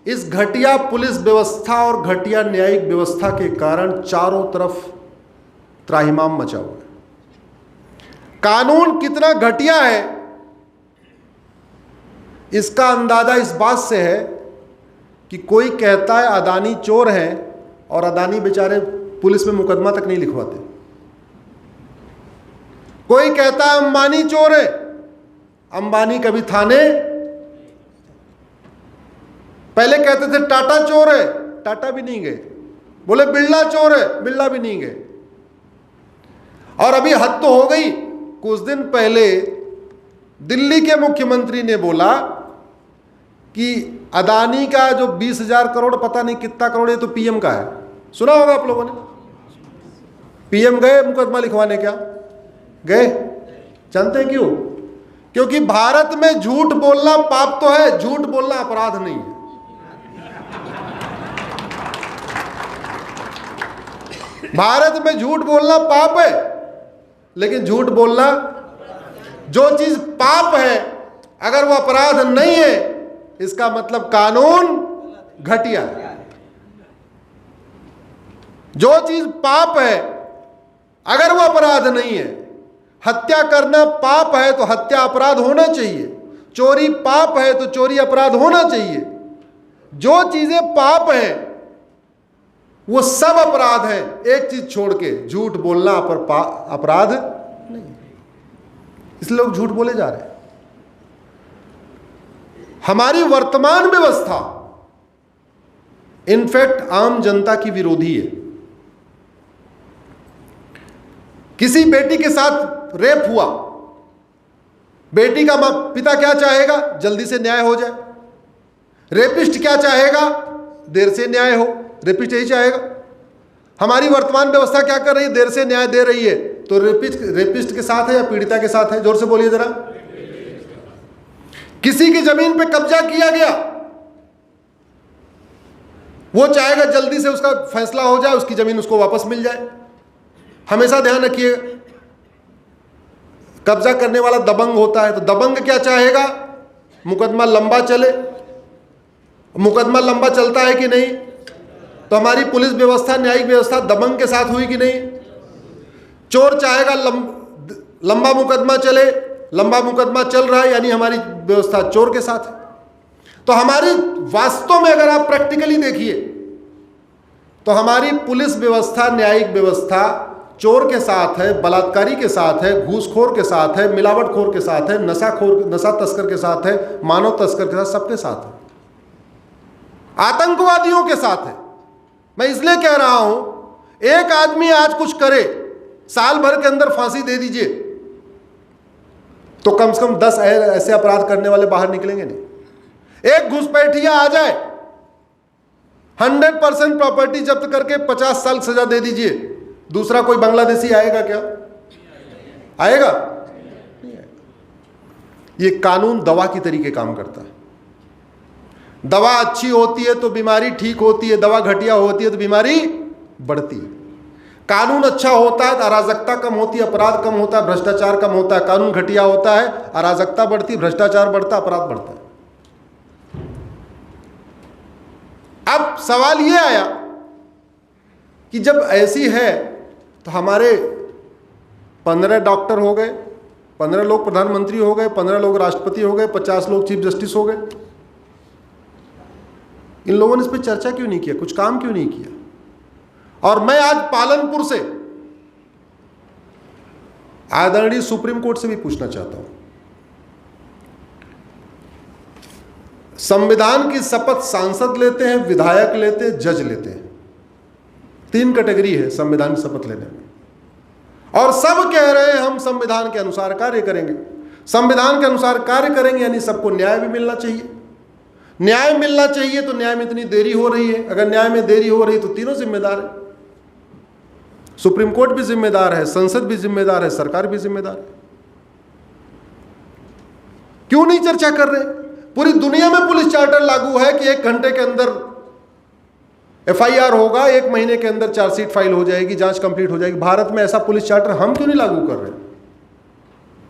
इस घटिया पुलिस व्यवस्था और घटिया न्यायिक व्यवस्था के कारण चारों तरफ त्राहिमाम मचा हुआ है। कानून कितना घटिया है इसका अंदाजा इस बात से है कि कोई कहता है अदानी चोर है और अदानी बेचारे पुलिस में मुकदमा तक नहीं लिखवाते। कोई कहता है अंबानी चोर है, अंबानी कभी थाने, पहले कहते थे टाटा चोर है, टाटा भी नहीं गए। बोले बिरला चोर है, बिरला भी नहीं गए। और अभी हद तो हो गई, कुछ दिन पहले दिल्ली के मुख्यमंत्री ने बोला कि अदानी का जो 20,000 करोड़, पता नहीं कितना करोड़, ये तो पीएम का है, सुना होगा आप लोगों ने। पीएम गए मुकदमा लिखवाने, क्या गए? जानते हैं क्यों? क्योंकि भारत में झूठ बोलना पाप तो है, झूठ बोलना अपराध नहीं है। भारत में झूठ बोलना पाप है, लेकिन झूठ बोलना, जो चीज पाप है अगर वो अपराध नहीं है, इसका मतलब कानून घटिया है। जो चीज पाप है अगर वो अपराध नहीं है, हत्या करना पाप है तो हत्या अपराध होना चाहिए, चोरी पाप है तो चोरी अपराध होना चाहिए। जो चीजें पाप हैं वो सब अपराध है, एक चीज छोड़ के, झूठ बोलना अपराध नहीं। इसलिए लोग झूठ बोले जा रहे हैं। हमारी वर्तमान व्यवस्था इनफैक्ट आम जनता की विरोधी है। किसी बेटी के साथ रेप हुआ, बेटी का पिता क्या चाहेगा? जल्दी से न्याय हो जाए। रेपिस्ट क्या चाहेगा? देर से न्याय हो। रेपिस्ट यही चाहेगा। हमारी वर्तमान व्यवस्था क्या कर रही है? देर से न्याय दे रही है। तो रेपिस्ट के साथ है या पीड़िता के साथ है? जोर से बोलिए जरा। किसी की जमीन पे कब्जा किया गया, वो चाहेगा जल्दी से उसका फैसला हो जाए, उसकी जमीन उसको वापस मिल जाए। हमेशा ध्यान रखिए, कब्जा करने वाला दबंग होता है, तो दबंग क्या चाहेगा? मुकदमा लंबा चले। मुकदमा लंबा चलता है कि नहीं? तो हमारी पुलिस व्यवस्था, न्यायिक व्यवस्था दबंग के साथ हुई कि नहीं? चोर चाहेगा लंबा मुकदमा चले, लंबा मुकदमा चल रहा है, यानी हमारी व्यवस्था चोर के साथ है। तो हमारी वास्तव में अगर आप प्रैक्टिकली देखिए तो हमारी पुलिस व्यवस्था, न्यायिक व्यवस्था चोर के साथ है, बलात्कारी के साथ है, घूसखोर के साथ है, मिलावटखोर के साथ है, नशा तस्कर के साथ है, मानव तस्कर के साथ, सबके साथ है, आतंकवादियों के साथ है। मैं इसलिए कह रहा हूं, एक आदमी आज कुछ करे, साल भर के अंदर फांसी दे दीजिए, तो कम से कम 10 ऐसे अपराध करने वाले बाहर निकलेंगे नहीं। एक घुसपैठिया आ जाए, 100% प्रॉपर्टी जब्त करके 50 साल सजा दे दीजिए, दूसरा कोई बांग्लादेशी आएगा क्या? आएगा? नहीं आएगा। ये कानून दवा की तरीके काम करता है। दवा अच्छी होती है तो बीमारी ठीक होती है, दवा घटिया होती है तो बीमारी बढ़ती है। कानून अच्छा होता है तो अराजकता कम होती है, अपराध कम होता है, भ्रष्टाचार कम होता है। कानून घटिया होता है, अराजकता बढ़ती, भ्रष्टाचार बढ़ता, अपराध बढ़ता है। अब सवाल यह आया कि जब ऐसी है तो हमारे 15 डॉक्टर हो गए, 15 लोग प्रधानमंत्री हो गए, 15 लोग राष्ट्रपति हो गए, 50 लोग चीफ जस्टिस हो गए, इन लोगों ने इस पर चर्चा क्यों नहीं किया? कुछ काम क्यों नहीं किया? और मैं आज पालनपुर से आदरणीय सुप्रीम कोर्ट से भी पूछना चाहता हूं, संविधान की शपथ सांसद लेते हैं, विधायक लेते हैं, जज लेते हैं, 3 कैटेगरी है संविधान की शपथ लेने में, और सब कह रहे हैं हम संविधान के अनुसार कार्य करेंगे। संविधान के अनुसार कार्य करेंगे यानी सबको न्याय भी मिलना चाहिए। न्याय मिलना चाहिए तो न्याय में इतनी देरी हो रही है। अगर न्याय में देरी हो रही तो तीनों जिम्मेदार है, सुप्रीम कोर्ट भी जिम्मेदार है, संसद भी जिम्मेदार है, सरकार भी जिम्मेदार है। क्यों नहीं चर्चा कर रहे? पूरी दुनिया में पुलिस चार्टर लागू है कि 1 घंटे के अंदर FIR होगा, 1 महीने के अंदर चार्जशीट फाइल हो जाएगी, जांच कंप्लीट हो जाएगी। भारत में ऐसा पुलिस चार्टर हम क्यों नहीं लागू कर रहे?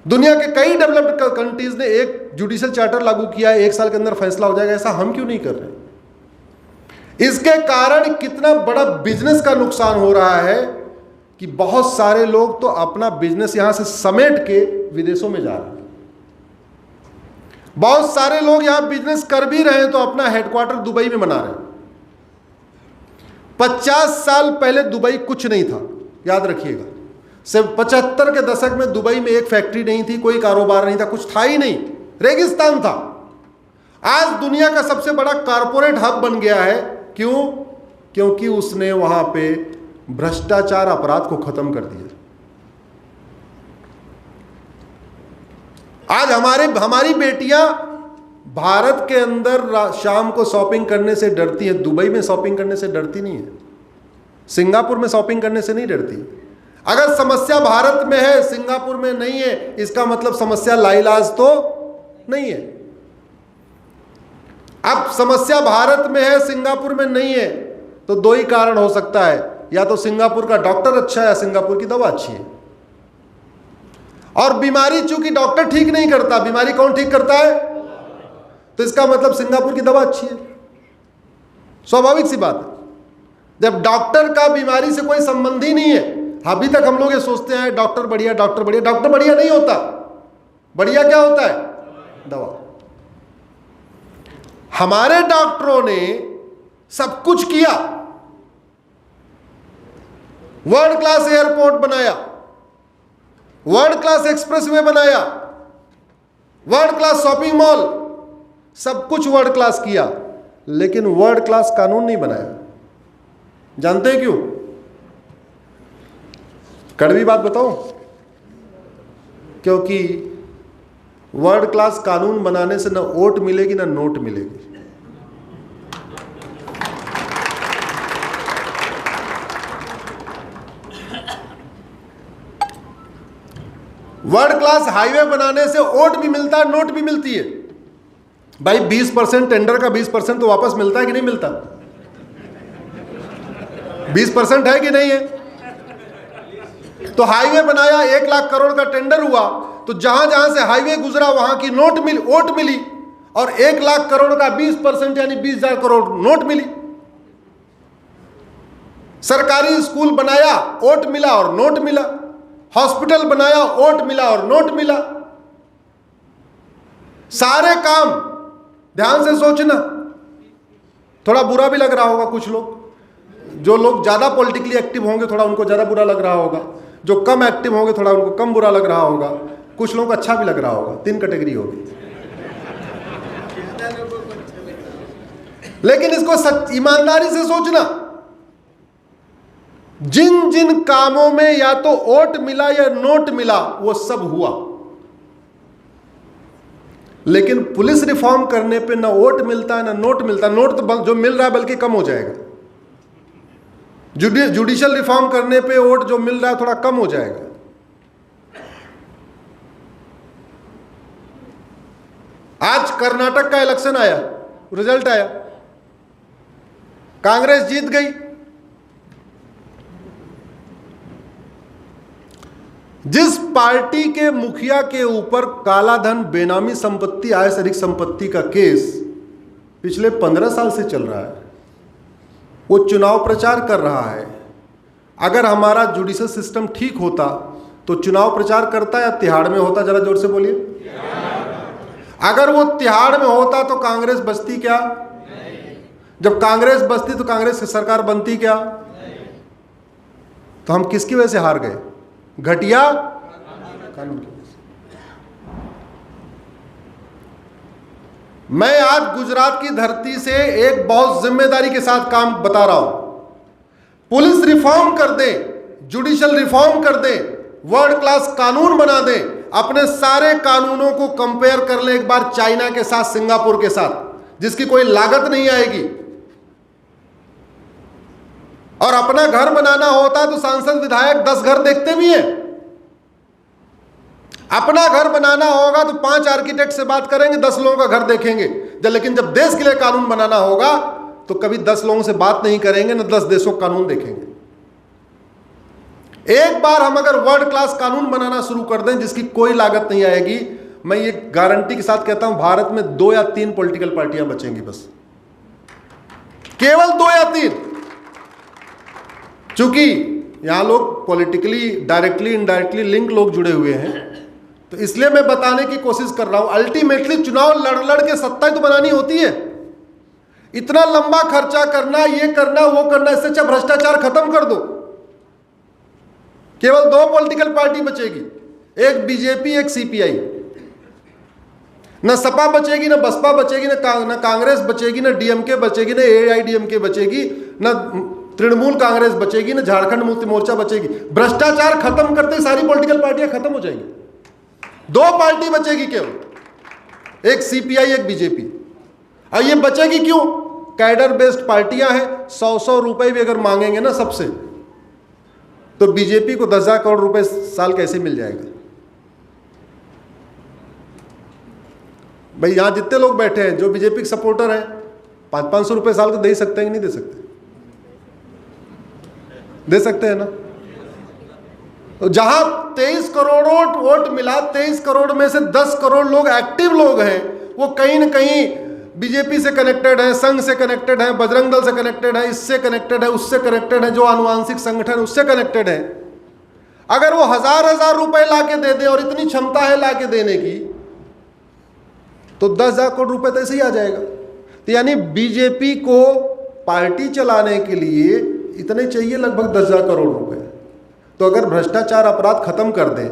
दुनिया के कई डेवलप्ड कंट्रीज ने एक जुडिशियल चार्टर लागू किया है, 1 साल के अंदर फैसला हो जाएगा, ऐसा हम क्यों नहीं कर रहे? इसके कारण कितना बड़ा बिजनेस का नुकसान हो रहा है कि बहुत सारे लोग तो अपना बिजनेस यहां से समेट के विदेशों में जा रहे हैं। बहुत सारे लोग यहां बिजनेस कर भी रहे हैं तो अपना हेडक्वार्टर दुबई में बना रहे हैं। 50 साल पहले दुबई कुछ नहीं था, याद रखिएगा। सिर्फ 75 के दशक में दुबई में एक फैक्ट्री नहीं थी, कोई कारोबार नहीं था, कुछ था ही नहीं, रेगिस्तान था। आज दुनिया का सबसे बड़ा कारपोरेट हब बन गया है। क्यों? क्योंकि उसने वहां पे भ्रष्टाचार अपराध को खत्म कर दिया। आज हमारी बेटियां भारत के अंदर शाम को शॉपिंग करने से डरती है, दुबई में शॉपिंग करने से डरती नहीं है, सिंगापुर में शॉपिंग करने से नहीं डरती। अगर समस्या भारत में है, सिंगापुर में नहीं है, इसका मतलब समस्या लाइलाज तो नहीं है। अब समस्या भारत में है, सिंगापुर में नहीं है, तो दो ही कारण हो सकता है, या तो सिंगापुर का डॉक्टर अच्छा है या सिंगापुर की दवा अच्छी है। और बीमारी चूंकि डॉक्टर ठीक नहीं करता, बीमारी कौन ठीक करता है? तो इसका मतलब सिंगापुर की दवा अच्छी है। स्वाभाविक सी बात है। जब डॉक्टर का बीमारी से कोई संबंध ही नहीं है, अभी तक हम लोग ये सोचते हैं डॉक्टर बढ़िया, डॉक्टर बढ़िया। डॉक्टर बढ़िया नहीं होता। बढ़िया क्या होता है? दवा। हमारे डॉक्टरों ने सब कुछ किया, वर्ल्ड क्लास एयरपोर्ट बनाया, वर्ल्ड क्लास एक्सप्रेसवे बनाया, वर्ल्ड क्लास शॉपिंग मॉल, सब कुछ वर्ल्ड क्लास किया, लेकिन वर्ल्ड क्लास कानून नहीं बनाया। जानते हैं क्यों? कड़वी बात बताऊं? क्योंकि वर्ल्ड क्लास कानून बनाने से ना वोट मिलेगी ना नोट मिलेगी। वर्ल्ड क्लास हाईवे बनाने से वोट भी मिलता है, नोट भी मिलती है। भाई 20% टेंडर का 20% तो वापस मिलता है कि नहीं मिलता? 20% है कि नहीं है? तो हाईवे बनाया, 1 लाख करोड़ का टेंडर हुआ, तो जहां जहां से हाईवे गुजरा वहां की वोट मिली, और 1 लाख करोड़ का 20% यानी 20,000 करोड़ नोट मिली। सरकारी स्कूल बनाया, वोट मिला और नोट मिला। हॉस्पिटल बनाया, वोट मिला और नोट मिला। सारे काम ध्यान से सोचना। थोड़ा बुरा भी लग रहा होगा कुछ लोग, जो लोग ज्यादा पॉलिटिकली एक्टिव होंगे थोड़ा उनको ज्यादा बुरा लग रहा होगा, जो कम एक्टिव होंगे थोड़ा उनको कम बुरा लग रहा होगा, कुछ लोगों को अच्छा भी लग रहा होगा। 3 कैटेगरी होगी। लेकिन इसको ईमानदारी से सोचना। जिन जिन कामों में या तो वोट मिला या नोट मिला वो सब हुआ, लेकिन पुलिस रिफॉर्म करने पे ना वोट मिलता है ना नोट मिलता है। नोट तो जो मिल रहा है बल्कि कम हो जाएगा। जुडिशियल रिफॉर्म करने पे वोट जो मिल रहा है थोड़ा कम हो जाएगा। आज कर्नाटक का इलेक्शन आया, रिजल्ट आया, कांग्रेस जीत गई। जिस पार्टी के मुखिया के ऊपर काला धन, बेनामी संपत्ति, आय से अधिक संपत्ति का केस पिछले 15 साल से चल रहा है, वो चुनाव प्रचार कर रहा है। अगर हमारा जुडिशियल सिस्टम ठीक होता तो चुनाव प्रचार करता या तिहाड़ में होता? जरा जोर से बोलिए। अगर वो तिहाड़ में होता तो कांग्रेस बचती क्या? जब कांग्रेस बचती तो कांग्रेस की सरकार बनती क्या? तो हम किसकी वजह से हार गए? घटिया कानून की वजह से। मैं आज गुजरात की धरती से एक बहुत जिम्मेदारी के साथ काम बता रहा हूं। पुलिस रिफॉर्म कर दे, जुडिशियल रिफॉर्म कर दे, वर्ल्ड क्लास कानून बना दे, अपने सारे कानूनों को कंपेयर कर ले एक बार चाइना के साथ, सिंगापुर के साथ, जिसकी कोई लागत नहीं आएगी। और अपना घर बनाना होता तो सांसद विधायक 10 घर देखते भी हैं। अपना घर बनाना होगा तो 5 आर्किटेक्ट से बात करेंगे, 10 लोगों का घर देखेंगे। लेकिन जब देश के लिए कानून बनाना होगा तो कभी 10 लोगों से बात नहीं करेंगे, न 10 देशों का कानून देखेंगे। एक बार हम अगर वर्ल्ड क्लास कानून बनाना शुरू कर दें जिसकी कोई लागत नहीं आएगी, मैं ये गारंटी के साथ कहता हूं भारत में 2 या 3 पॉलिटिकल पार्टियां बचेंगी बस। केवल 2 या 3। चूंकि यहां लोग पॉलिटिकली डायरेक्टली इनडायरेक्टली लिंक लोग जुड़े हुए हैं, तो इसलिए मैं बताने की कोशिश कर रहा हूं। अल्टीमेटली चुनाव लड़ लड़ के सत्ता ही तो बनानी होती है। इतना लंबा खर्चा करना, ये करना, वो करना, इससे अच्छा भ्रष्टाचार खत्म कर दो। केवल 2 पॉलिटिकल पार्टी बचेगी, एक बीजेपी, एक सीपीआई। न सपा बचेगी, न बसपा बचेगी, न कांग्रेस बचेगी, न डीएमके बचेगी, न एआईडीएमके बचेगी, न तृणमूल कांग्रेस बचेगी, न झारखंड मुक्ति मोर्चा बचेगी। भ्रष्टाचार खत्म करते ही सारी पॉलिटिकल पार्टियां खत्म हो जाएंगी। 2 पार्टी बचेगी केवल, एक सीपीआई, एक बीजेपी। और ये बचेगी क्यों? कैडर बेस्ड पार्टियां हैं। 100-100 रुपए भी अगर मांगेंगे ना सबसे, तो बीजेपी को 10,000 करोड़ रुपए साल कैसे मिल जाएगा? भाई यहां जितने लोग बैठे हैं जो बीजेपी के सपोर्टर हैं, 500-500 रुपए साल को दे सकते हैं कि नहीं दे सकते? दे सकते हैं ना। तो जहां 23 करोड़ वोट मिला, 23 करोड़ में से 10 करोड़ लोग एक्टिव लोग हैं, वो कहीं ना कहीं बीजेपी से कनेक्टेड है, संघ से कनेक्टेड है, बजरंग दल से कनेक्टेड है, इससे कनेक्टेड है, उससे कनेक्टेड है, जो आनुवांशिक संगठन उससे कनेक्टेड है। अगर वो 1000-1000 रुपए ला के दे दे, और इतनी क्षमता है ला के देने की, तो 10,000 करोड़ रुपए तो ऐसे ही आ जाएगा। तो यानी बीजेपी को पार्टी चलाने के लिए इतने चाहिए लगभग 10,000 करोड़ रुपए। तो अगर भ्रष्टाचार अपराध खत्म कर दे,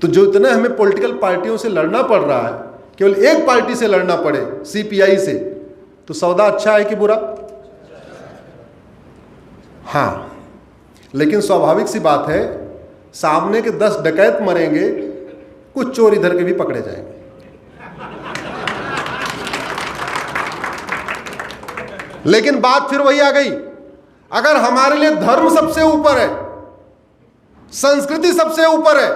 तो जो इतने हमें पॉलिटिकल पार्टियों से लड़ना पड़ रहा है, केवल एक पार्टी से लड़ना पड़े, सीपीआई से, तो सौदा अच्छा है कि बुरा? हाँ, लेकिन स्वाभाविक सी बात है, सामने के 10 डकैत मरेंगे, कुछ चोर इधर के भी पकड़े जाएंगे। लेकिन बात फिर वही आ गई, अगर हमारे लिए धर्म सबसे ऊपर है, संस्कृति सबसे ऊपर है,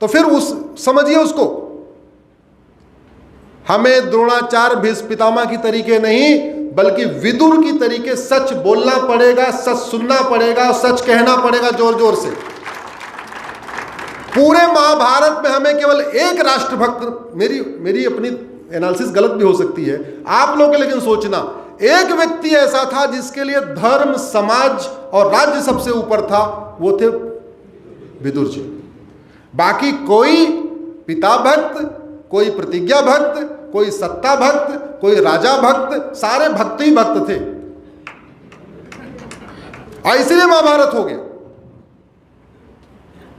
तो फिर समझिए उसको, हमें द्रोणाचार्य भीष्म पितामह की तरीके नहीं, बल्कि विदुर की तरीके सच बोलना पड़ेगा, सच सुनना पड़ेगा, सच कहना पड़ेगा जोर जोर से। पूरे महाभारत में हमें केवल एक राष्ट्रभक्त, मेरी अपनी एनालिसिस गलत भी हो सकती है आप लोग के, लेकिन सोचना, एक व्यक्ति ऐसा था जिसके लिए धर्म, समाज और राज्य सबसे ऊपर था, वो थे विदुर जी। बाकी कोई पिता भक्त, कोई प्रतिज्ञा भक्त, कोई सत्ता भक्त, कोई राजा भक्त, सारे भक्त ही भक्त थे। इसलिए महाभारत हो गया।